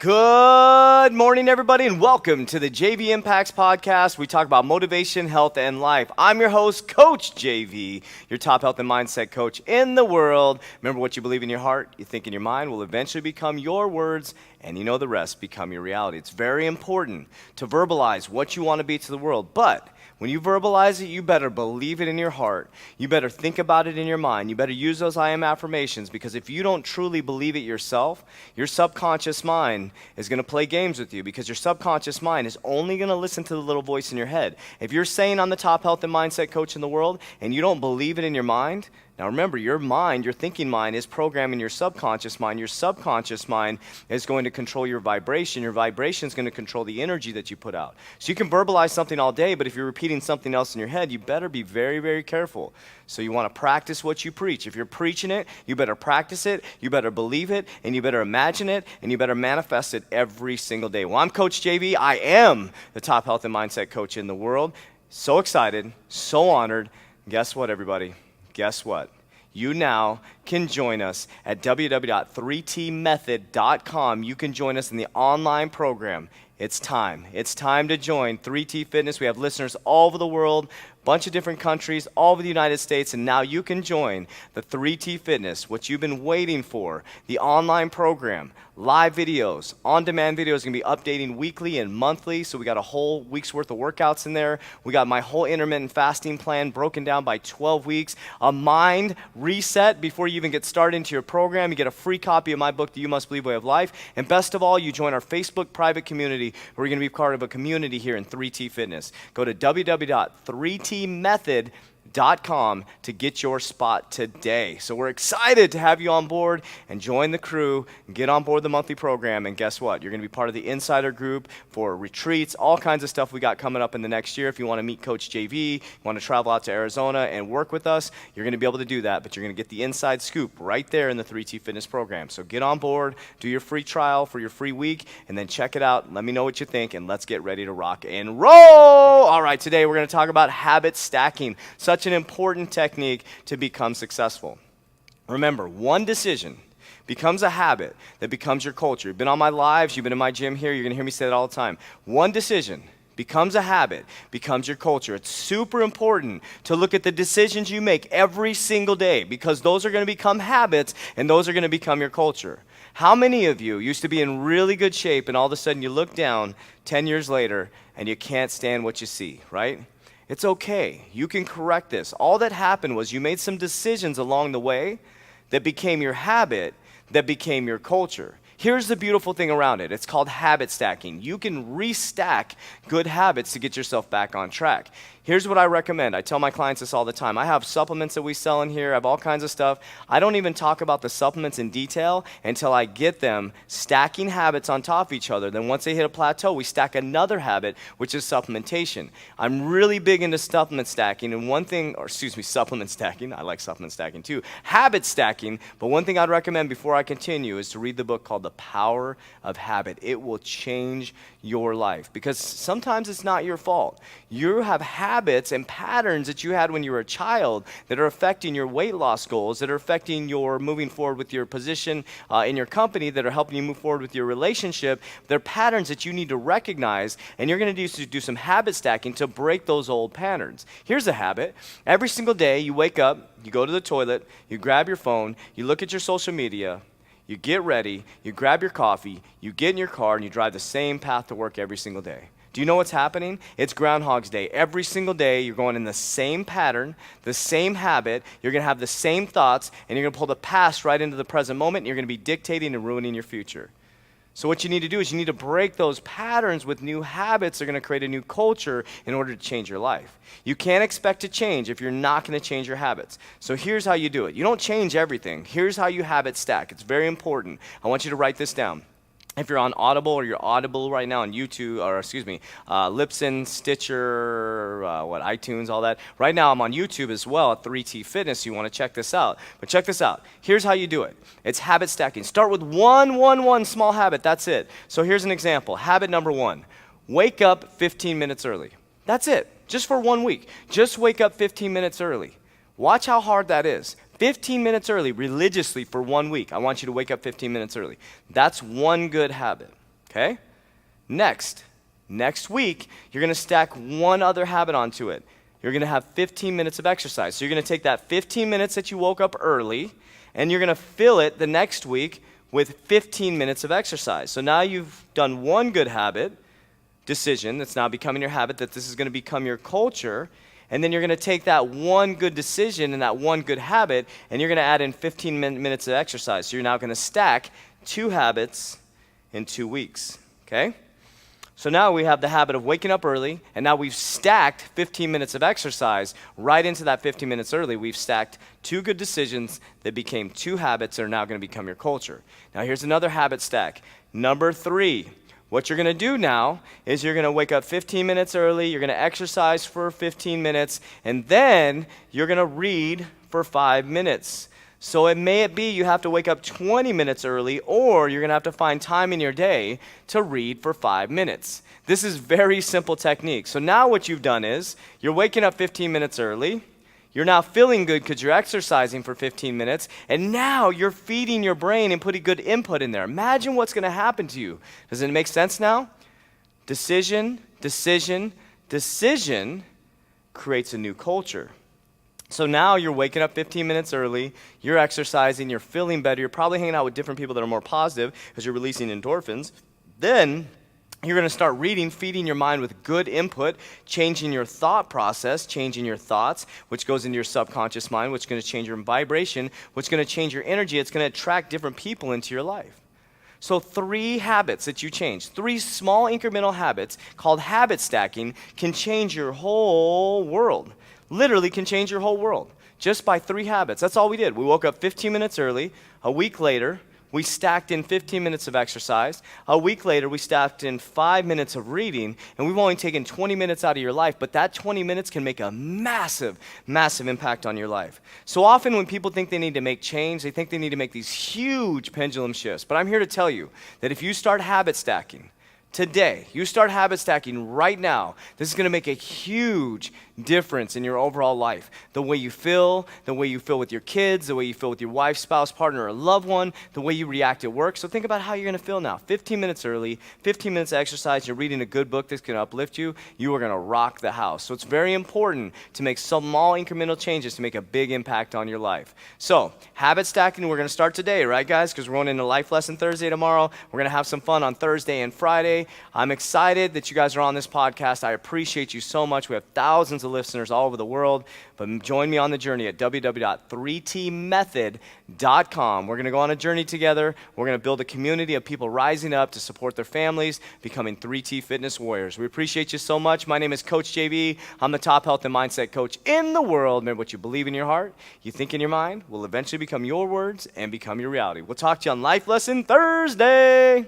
Good morning, everybody, and welcome to the JV Impacts Podcast. We talk about motivation, health, and life. I'm your host, Coach JV, your top health and mindset coach in the world. Remember, what you believe in your heart, you think in your mind, will eventually become your words, and you know the rest become your reality. It's very important to verbalize what you want to be to the world, but when you verbalize it, you better believe it in your heart. You better think about it in your mind. You better use those I am affirmations, because if you don't truly believe it yourself, your subconscious mind is going to play games with you, because your subconscious mind is only going to listen to the little voice in your head. If you're saying I'm the top health and mindset coach in the world and you don't believe it in your mind, now remember, your mind, your thinking mind, is programming your subconscious mind. Your subconscious mind is going to control your vibration. Your vibration is going to control the energy that you put out. So you can verbalize something all day, but if you're repeating something else in your head, you better be very, very careful. So you want to practice what you preach. If you're preaching it, you better practice it, you better believe it, and you better imagine it, and you better manifest it every single day. Well, I'm Coach JV. I am the top health and mindset coach in the world. So excited, so honored. Guess what, everybody? Guess what? You now can join us at www.3tmethod.com. You can join us in the online program. It's time. It's time to join 3T Fitness. We have listeners all over the world, bunch of different countries, all over the United States, and now you can join the 3T Fitness, what you've been waiting for, the online program, live videos, on-demand videos going to be updating weekly and monthly, so we got a whole week's worth of workouts in there. We got my whole intermittent fasting plan broken down by 12 weeks, a mind reset before you even get started into your program. You get a free copy of my book, The You Must Believe Way of Life, and best of all, you join our Facebook private community, where you're going to be part of a community here in 3T Fitness. Go to www.3tmethod.com to get your spot today. So we're excited to have you on board and join the crew and get on board the monthly program. And guess what? You're going to be part of the insider group for retreats, all kinds of stuff we got coming up in the next year. If you want to meet Coach JV, you want to travel out to Arizona and work with us, you're going to be able to do that, but you're going to get the inside scoop right there in the 3T Fitness program. So get on board, do your free trial for your free week, and then check it out. Let me know what you think, and let's get ready to rock and roll. All right, today we're going to talk about habit stacking. Such an important technique to become successful. Remember, one decision becomes a habit that becomes your culture. You've been on my lives, you've been in my gym here, you're going to hear me say that all the time. One decision becomes a habit, becomes your culture. It's super important to look at the decisions you make every single day, because those are going to become habits and those are going to become your culture. How many of you used to be in really good shape and all of a sudden you look down 10 years later and you can't stand what you see, right? It's okay. You can correct this. All that happened was you made some decisions along the way that became your habit, that became your culture. Here's the beautiful thing around it. It's called habit stacking. You can restack good habits to get yourself back on track. Here's what I recommend. I tell my clients this all the time. I have supplements that we sell in here. I have all kinds of stuff. I don't even talk about the supplements in detail until I get them stacking habits on top of each other. Then once they hit a plateau, we stack another habit, which is supplementation. I'm really big into supplement stacking. And supplement stacking. I like supplement stacking too. Habit stacking. But one thing I'd recommend before I continue is to read the book called The Power of Habit. It will change your life, because sometimes it's not your fault. You have habits and patterns that you had when you were a child that are affecting your weight loss goals, that are affecting your moving forward with your position in your company, that are helping you move forward with your relationship. They're patterns that you need to recognize, and you're going to do some habit stacking to break those old patterns. Here's a habit. Every single day you wake up, you go to the toilet, you grab your phone, you look at your social media, you get ready, you grab your coffee, you get in your car, and you drive the same path to work every single day. Do you know what's happening? It's Groundhog's Day. Every single day, you're going in the same pattern, the same habit, you're going to have the same thoughts, and you're going to pull the past right into the present moment, and you're going to be dictating and ruining your future. So what you need to do is you need to break those patterns with new habits that are going to create a new culture in order to change your life. You can't expect to change if you're not going to change your habits. So here's how you do it. You don't change everything. Here's how you habit stack. It's very important. I want you to write this down. If you're on Audible or you're Audible right now on YouTube, Libsyn, Stitcher, iTunes, all that. Right now I'm on YouTube as well at 3T Fitness. You want to check this out. But check this out. Here's how you do it. It's habit stacking. Start with one small habit. That's it. So here's an example. Habit number 1. Wake up 15 minutes early. That's it. Just for 1 week. Just wake up 15 minutes early. Watch how hard that is. 15 minutes early, religiously for 1 week. I want you to wake up 15 minutes early. That's one good habit. Okay? Next week, you're going to stack one other habit onto it. You're going to have 15 minutes of exercise. So you're going to take that 15 minutes that you woke up early, and you're going to fill it the next week with 15 minutes of exercise. So now you've done one good habit, decision, that's now becoming your habit, that this is going to become your culture, and then you're going to take that one good decision and that one good habit, and you're going to add in 15 minutes of exercise. So you're now going to stack 2 habits in 2 weeks, okay? So now we have the habit of waking up early, and now we've stacked 15 minutes of exercise right into that 15 minutes early. We've stacked 2 good decisions that became 2 habits that are now going to become your culture. Now here's another habit stack. Number 3, what you're going to do now is you're going to wake up 15 minutes early, you're going to exercise for 15 minutes, and then you're going to read for 5 minutes. So it may be you have to wake up 20 minutes early, or you're going to have to find time in your day to read for 5 minutes. This is very simple technique. So now what you've done is you're waking up 15 minutes early. You're now feeling good because you're exercising for 15 minutes, and now you're feeding your brain and putting good input in there. Imagine what's going to happen to you. Does it make sense now? Decision, decision, decision creates a new culture. So now you're waking up 15 minutes early, you're exercising, you're feeling better, you're probably hanging out with different people that are more positive because you're releasing endorphins. Then you're going to start reading, feeding your mind with good input, changing your thought process, changing your thoughts, which goes into your subconscious mind, which is going to change your vibration, which is going to change your energy. It's going to attract different people into your life. So 3 habits that you change, 3 small incremental habits called habit stacking can change your whole world. Literally can change your whole world just by 3 habits. That's all we did. We woke up 15 minutes early. A week later, we stacked in 15 minutes of exercise. A week later, we stacked in 5 minutes of reading, and we've only taken 20 minutes out of your life, but that 20 minutes can make a massive, massive impact on your life. So often when people think they need to make change, they think they need to make these huge pendulum shifts. But I'm here to tell you that if you start habit stacking today, you start habit stacking right now, this is going to make a huge difference in your overall life. The way you feel with your kids, the way you feel with your wife, spouse, partner, or loved one, the way you react at work. So think about how you're going to feel now. 15 minutes early, 15 minutes exercise, you're reading a good book that's going to uplift you, you are going to rock the house. So it's very important to make small incremental changes to make a big impact on your life. So habit stacking, we're going to start today, right guys? Because we're going into Life Lesson Thursday tomorrow. We're going to have some fun on Thursday and Friday. I'm excited that you guys are on this podcast. I appreciate you so much. We have thousands of listeners all over the world, but join me on the journey at www.3tmethod.com. We're going to go on a journey together. We're going to build a community of people rising up to support their families, becoming 3T fitness warriors. We appreciate you so much. My name is Coach JV. I'm the top health and mindset coach in the world. Remember, what you believe in your heart, you think in your mind, will eventually become your words and become your reality. We'll talk to you on Life Lesson Thursday.